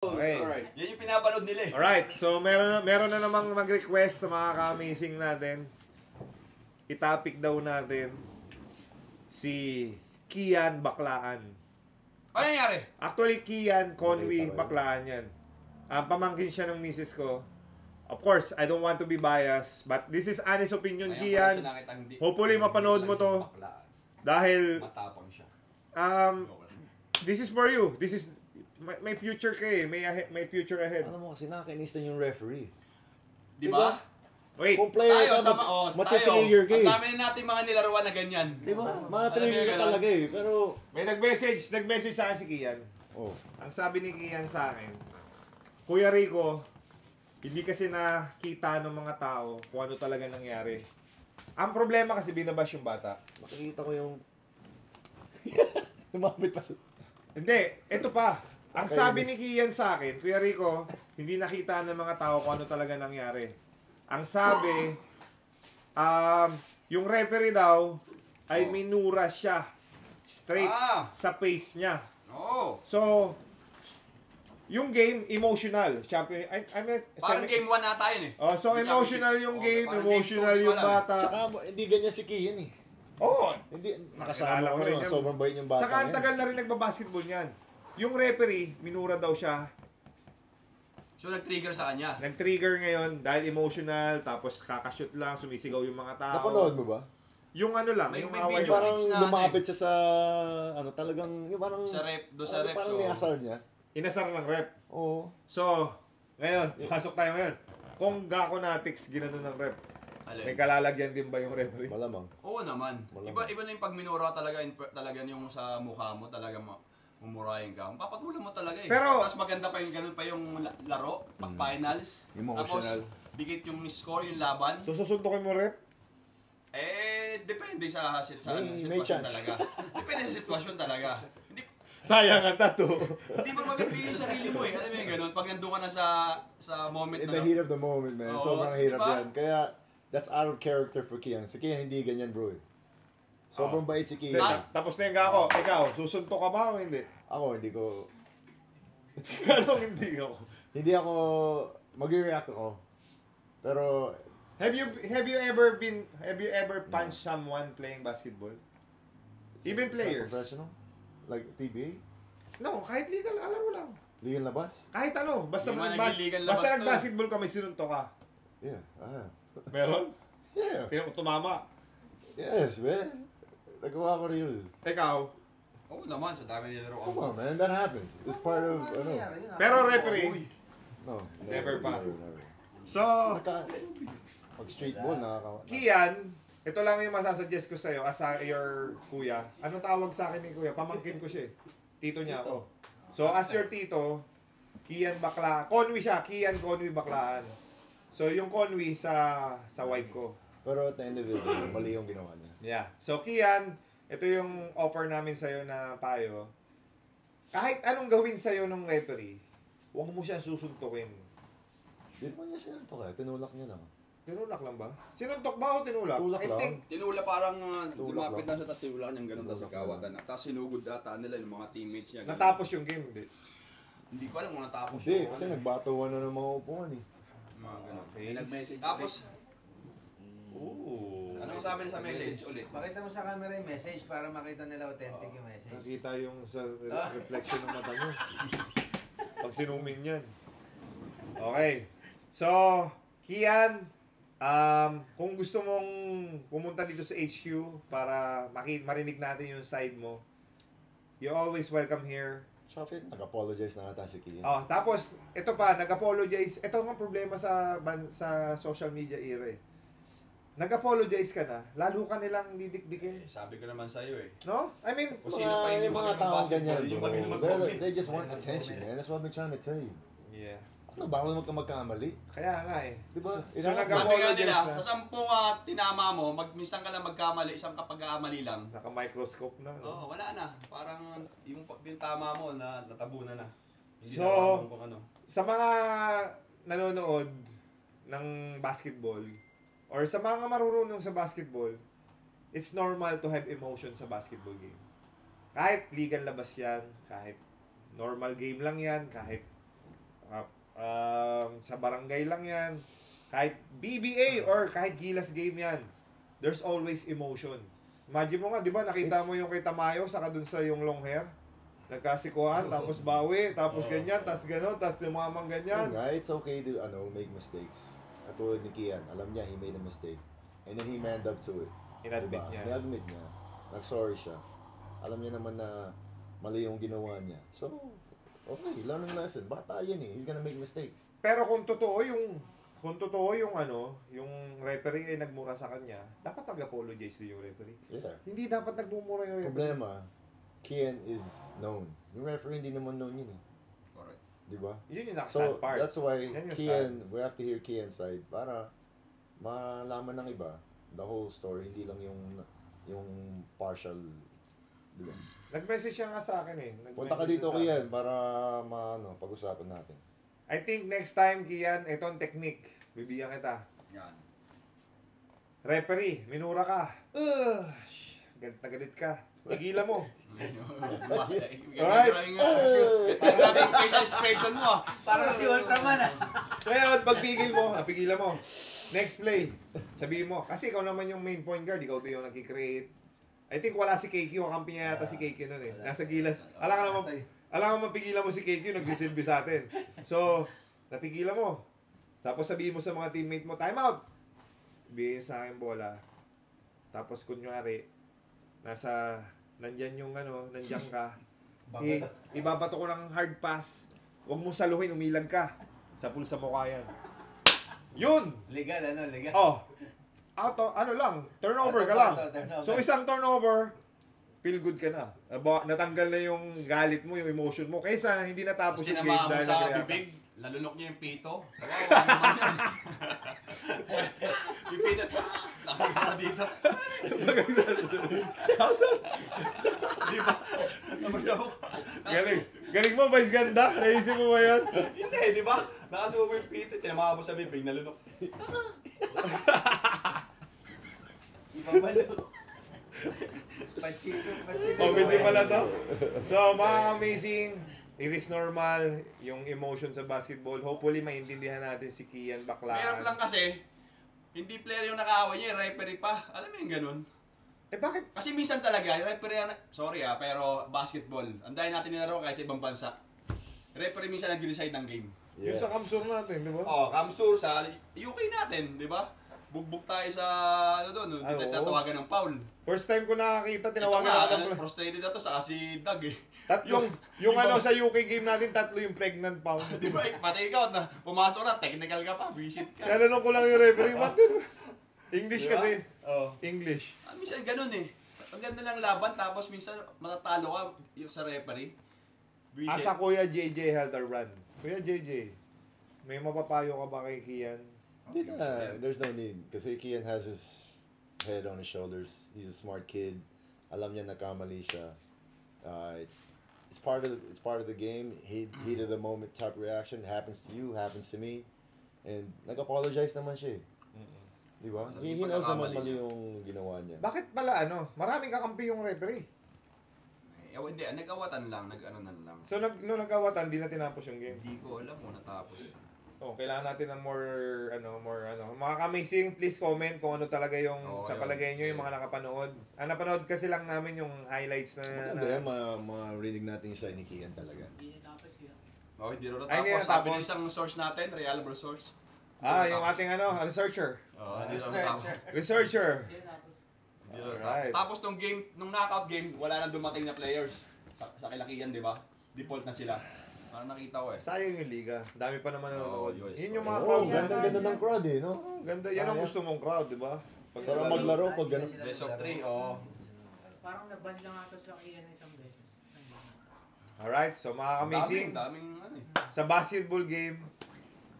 Okay. Alright. Yan yung pinapanood nila eh. Alright, so meron na namang mag-request sa mga ka-amazing natin. I-topic daw natin si Kian Baklaan. Ano nangyari? Actually, Kian Conwy Baklaan yan. Pamangkin siya ng misis ko. Of course, I don't want to be biased, but this is honest opinion, Kian. Hopefully, mapanood mo to. Dahil, matapang siya. This is for you. This is, may future ka eh. May future ahead. Alam mo kasi nakakainis na yung referee. Di ba? Wait. Kung player ka, mati-trigger ka eh. Ang dami na natin mga nilaruan na ganyan. Di ba? Mga trigger ka talaga eh. Pero... May nag-message sa akin si Kian. Oh. Ang sabi ni Kian sa akin, Kuya Rico, hindi kasi nakita ng mga tao kung ano talaga nangyari. Ang problema kasi binabash yung bata. Makikita ko yung... Lumapit pa sa... Hindi, ito pa. Ang sabi ni Kian sa akin, Kuya Rico, hindi nakita ng mga tao kung ano talaga nangyari. Ang sabi, yung referee daw ay minura siya straight sa face niya. So, yung game, emotional. Parang game 1 na tayo eh. So, emotional yung game, emotional yung bata. Tsaka, hindi ganyan si Kian eh. Oo. Hindi, nakasama ko rin. Sobrang bait yung bata. Saka ang tagal na rin nagbabasketball niyan. Yung referee, minura daw siya. So, nag-trigger sa kanya? Nag-trigger ngayon dahil emotional, tapos kakashoot lang, sumisigaw yung mga tao. Napanood mo ba? Yung ano lang, may yung away. Parang lumapit siya sa, ano talagang, yung parang... Sa rep, doon sa rep. Parang niasar niya. Inasar ng rep. Oo. So, ngayon, pasok tayo ngayon. Kung Gako Natics ginano ng rep, may kalalagyan din ba yung referee? Malamang. Oo naman. Iba na yung pagminura talaga yung sa mukha mo talaga mumurahin ka. Papatulan mo talaga eh. Pero, tapos maganda pa yung ganun pa yung laro, pag-finals. Emotional. Tapos, dikit yung score, yung laban. So, susuntukin mo rep? Depende sa sitwasyon talaga. Depende sa sitwasyon talaga. Hindi, sayang ang tattoo. Hindi mo mapipili yung sarili mo eh. Alam mo yung ganun? Pag nandun ka na sa moment In na... the heat of the moment, man. Sobrang hirap yan. Kaya, that's out of character for Kian. Si Kian hindi ganyan, bro eh. Sobrang bait si Kian. Tapos na yung Gako. Ikaw, susunto ka ba o hindi? Ako, hindi ko... Anong hindi ako? Hindi ako... Mag-react ako. Pero... Have you ever punched someone playing basketball? Even players? Professional? Like PBA? No, kahit legal, alam mo lang. Legal labas? Kahit ano, basta nag-legal labas basta nag-basketball ka, may sinunto ka. Yeah, Meron? Yeah. Pero kung tumama. Yes, man. Nagawa ko rin yun. Ikaw? Oo naman, sa dami nila ro. Come on, man. That happens. It's part of, ano. Pero referee? No. Never pa. Never. So, pag street ball, nakakawa. Kian, ito lang yung masasuggest ko sa'yo as your kuya. Anong tawag sa akin ni kuya? Pamangkin ko siya eh. Tito niya ako. So, as your tito, Kian Bakla. Conwy siya. Kian Conwy Baklaan. So, yung Conwy sa wife ko. Pero at the end of the day, mali yung ginawa niya. Yeah. So, Kian, ito yung offer namin sa'yo na payo. Kahit anong gawin sa'yo ng referee, huwag mo siyang susuntukin. Hindi naman niya sinuntok eh. Tinulak niya lang. Tinulak lang ba? Sinuntok ba o tinulak? Tulak lang. Tinula parang lumapit lang sa tapos tinula niyang ganun tapos ikawatan. Tapos sinugod ata nila yung mga teammates niya. Natapos yung game, hindi? Hindi ko alam kung natapos Hindi, kasi nagbatuan na ng mga upuan eh. Mga ganun. Nag-message Tapos, Anong sabi niya sa message ulit? Pakita mo sa camera yung message para makita nila authentic yung message. Nakita yung sa reflection ng mata mo. Pag sinuming yan. Okay. So, Kian, kung gusto mong pumunta dito sa HQ para marinig natin yung side mo, you're always welcome here. Shafit, nag-apologize na ata si Kian. Tapos, ito pa, nag-apologize. Ito ang problema sa social media era eh. Nag-apologize ka na, lalo ka nilang didikdikin. Sabi ko naman sa'yo eh. No? I mean, kung sino pa yung mga taong ganyan, yung bro. They just want attention, man. That's what I've been trying to tell you. Yeah. Ano, bawal magkamali? Kaya nga eh. Diba? So, Sabi nga nag-apologize nila, na. sa 10 tinama mo, minsan ka lang magkamali, isang kapag-aamali lang. Naka-microscope na. Oo, wala na. Parang yung tama mo na natabunan na. Hindi So, na alam kung ano. Sa mga nanonood ng basketball, or sa mga marurunong sa basketball, it's normal to have emotion sa basketball game. Kahit legal labas yan, kahit normal game lang yan, kahit Sa barangay lang yan. Kahit BBA or kahit Gilas game yan. There's always emotion. Imagine mo nga, di ba, nakita mo yung kay Tamayo, saka dun sa yung long hair. Nagkasikuhan, tapos bawi, tapos ganyan, tapos gano'n, tapos lumamang ganyan. Yun nga, it's okay to make mistakes. Katulad ni Kian, alam niya he made a mistake. And then he manned up to it. In-admit niya. Ni-admit niya. Nag-sorry siya. Alam niya naman na mali yung ginawa niya. So, okay, learning lesson. Bata yan eh. He's gonna make mistakes. Pero kung totoo yung yung referee ay nagmura sa kanya, dapat nag-apologize din yung referee. Yeah. Hindi dapat nagmumura yung referee. Problema, Kian is known. Yung referee hindi naman known yun eh. Correct. Di ba? Yun yung So, nakasad part. that's why Yan yung Kian, we have to hear Kian's side para malaman ng iba the whole story, hindi lang yung partial, di ba? Nag-message siya nga sa akin eh. Punta ka dito, Kian, para pag-usapan natin. I think next time, Kian, ito ang technique. Bibigyan kita. Yan. Referee, minura ka. Galit na galit ka. Tigilan mo. Alright. Parang natin yung facial expression mo ah. Parang si Ultraman ah. Ngayon, pagpigil mo, napigilan mo. Next play, sabihin mo. Kasi ikaw naman yung main point guard, ikaw din yung nag-create. I think wala si KQ, kakampi niya yata si KQ nun eh. Nasa Gilas. Alam ka mapigilan mo si KQ, nagsisilbi sa atin. So, napigilan mo. Tapos sabihin mo sa mga teammate mo, time out! Bigay sa akin bola. Tapos kunyari, nandyan yung nandyan ka. Ibabato ko ng hard pass. Huwag mo saluhin, umilag ka. Sa pulsa mo kaya. Yun! Legal, legal. Oh, turnover ka lang. Turnover. So isang turnover, feel good ka na. Natanggal na yung galit mo, yung emotion mo. Kaysa hindi natapos yung game Sinama mo dahil sa nag-react ka. bibig, lalunok niya yung pito. Wow, naman yan. Yung pito, nakita na dito. Di ba? Napagsabok. Galing mo, Vice Ganda? Naisip mo ba yun? Hindi, di ba? Nakasubo yung pito, tinamaka mo sa bibig, nalunok. Ibabalo. Pachito. Comedy pala to. So, mga amazing, it is normal yung emotion sa basketball. Hopefully, maintindihan natin si Kian Baklaan. Meron lang kasi, hindi player yung nakaaway niya, referee pa. Alam mo yung ganun? Bakit? Kasi minsan talaga, yung referee, sorry pero basketball, andahin natin nilaro kahit sa ibang bansa. Referee minsan nag-decide ng game. Yung sa Kamsur natin, di ba? Kamsur sa UK natin, di ba? Bugbog tayo sa, doon, Ay, hindi oo. tatawagan ng foul. First time ko nakakita, tinawagan Ito ako nga, ng... frustrated na to sa si Doug eh. Yung sa UK game natin, tatlo yung pregnant pound. Di ba, pati ikaw na, pumasok na, technical ka pa, visit ka. Kaya ko lang yung referee, English Di ba? kasi. Oo. English. Minsan ganun eh. Ang ganda lang laban, tapos minsan matatalo ka yung sa referee. Visit. Asa Kuya JJ Helter Run. Kuya JJ, may mapapayo ka ba kay Kian? Hindi na, there's no need. Kasi Kian has his head on his shoulders. He's a smart kid. Alam niya nagkamali siya. It's part of the game. Heat of the moment type reaction. Happens to you, happens to me. And nag-apologize naman siya eh. Di ba? He knows naman mali yung ginawa niya. Bakit pala maraming kakampi yung referee? Hindi, nag-awatan lang, nag-ano lang. So nung nag-awatan, di na tinapos yung game. Hindi ko alam kung natapos. Kailangan natin ng more. Mga ka-amazing, please comment kung ano talaga yung sa palagay nyo, yung mga nakapanood. Napanood kasi lang namin yung highlights na... Maganda yan, marinig natin yung side ni Kian talaga. Hindi rin Ay, hindi natapos. Sabi natapos. ng isang source natin, reliable source. Yung ating researcher. Hindi rin natapos. Researcher. Hindi rin Alright. natapos. Tapos nung knockout game, wala nang dumating na players. Sa kilakihan, di ba? Default na sila. Parang nakita ko eh. Sayang yung liga. Dami pa naman nanonood. yes. Yun yung mga Oh, crowd. ganda ng crowd eh, no? Ganda. Yan ang gusto mong crowd, di ba? Sarap maglaro pag gano'n. Best of 3, oo. Parang naban lang ata sa Kian isang beses. Alright, so mga amazing. Daming ano eh. Sa basketball game,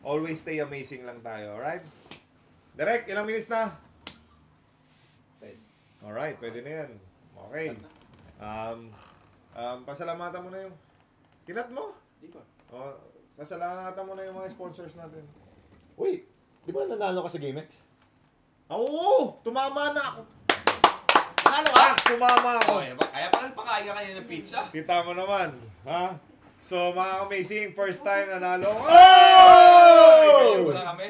always stay amazing lang tayo, alright? Direk, ilang minutes na? Alright, pwede na yan. Okay. Pasalamatan mo na yung kinat mo. Di ba? Sasalamatan mo na yung mga sponsors natin. Uy, di ba nanalo ka sa GameX? Oo! Tumama na ako! Nanalo ka? Tumama ako! Kaya pala pakain ka kanina ng pizza. Kita mo naman, ha? So, mga amazing, first time nanalo. Kaya muna kami.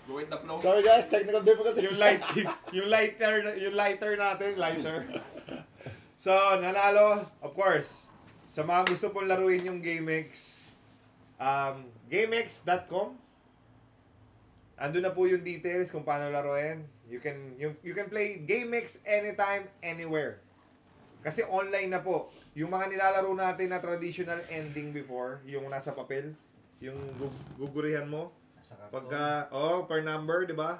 Go with the flow. Sorry guys, technical difficulties. yung lighter natin, So, nanalo, of course. Sa mga gusto pong laruin yung GameX, GameX.com. Andun na po yung details kung paano laruin. You can play GameX anytime, anywhere. Kasi online na po. Yung mga nilalaro natin na traditional ending before, yung nasa papel, yung gugurihan mo. Nasa karton. Pagka, per number, di ba?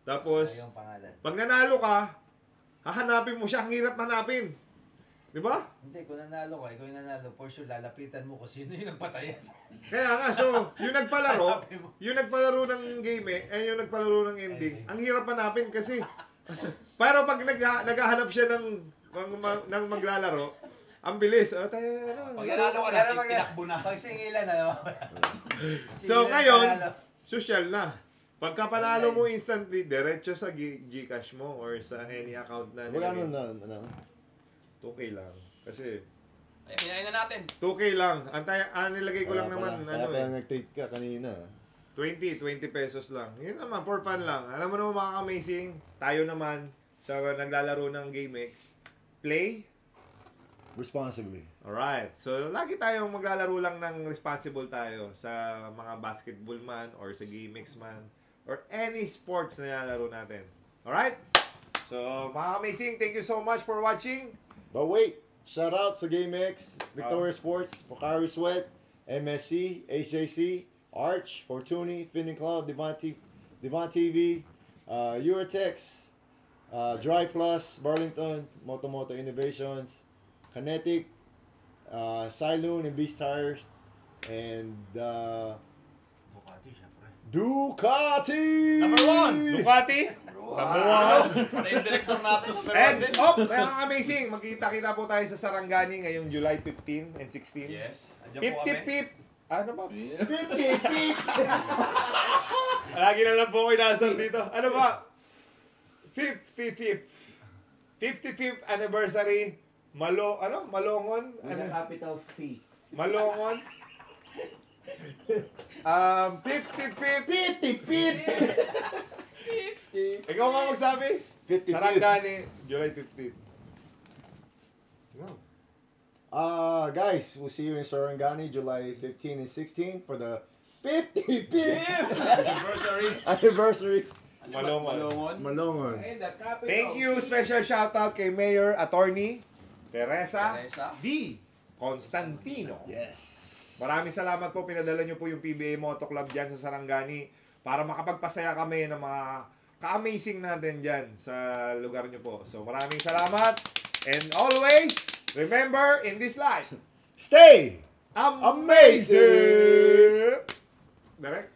Tapos, Yung pangalan. pag nanalo ka, hahanapin mo siya. Ang hirap hanapin. Di ba? Hindi, kung nanalo ka, ikaw yung nanalo, for sure, lalapitan mo kung sino yung nagpataya sa... Kaya nga, so, yung nagpalaro ng game yung nagpalaro ng ending, ang hirap hanapin kasi, pero pag naghahanap siya ng maglalaro, ang bilis. Pag nanalo ka na, tinakbo na. Pag singilan, ano? So, ngayon, social na. Pagka panalo mo instantly, diretso sa Gcash mo or sa any account na Magkano nilagay. na? 2K lang. Kasi, Ay, kinain na natin. 2K lang. Nilagay ko lang Kaya naman, pala nag-treat ka kanina. 20 pesos lang. Yun naman, for fun lang. Alam mo naman mga amazing, tayo naman sa naglalaro ng GameX, play Responsibly. alright. So, lagi tayong maglalaro lang ng responsible tayo sa mga basketball man or sa GameX man or any sports na nilalaro natin. Alright? So, mga amazing, thank you so much for watching. But wait, shout out to GameX, Victoria Sports, Pocari Sweat, MSC, HJC, Arch, Fortuny, Finning Cloud, Devon TV, Eurotex, Dry Plus, Burlington, Moto Innovations, Kinetic, Siloon and Beast Tires, and Bukati, syempre. Ducati! Number 1! Ducati, number 1. Pati yung director natin. And, mga amazing, magkita-kita po tayo sa Sarangani ngayong July 15 and 16. Yes. Andiyan po kami. Pip-tip-pip! Ano ba? Pip-tip-pip! Lagi na lang po ko inasal dito. Ano ba? 55th anniversary. Malongon? With a capital fee. Malongon? 55th. Ikaw nga magsabi? 55th. Sarangani, July 15. Go. Guys, we'll see you in Sarangani, July 15 and 16 for the 55th anniversary. Malongon. Malongon. Hey, the capital Thank you. fee. Special shoutout kay Mayor Attorney Teresa Teresa. D. Constantino. Yes. Maraming salamat po. Pinadala nyo po yung PBA Moto Club dyan sa Sarangani para makapagpasaya kami ng mga ka-amazing natin dyan sa lugar nyo po. So maraming salamat. And always, remember in this life, Stay amazing! Direct?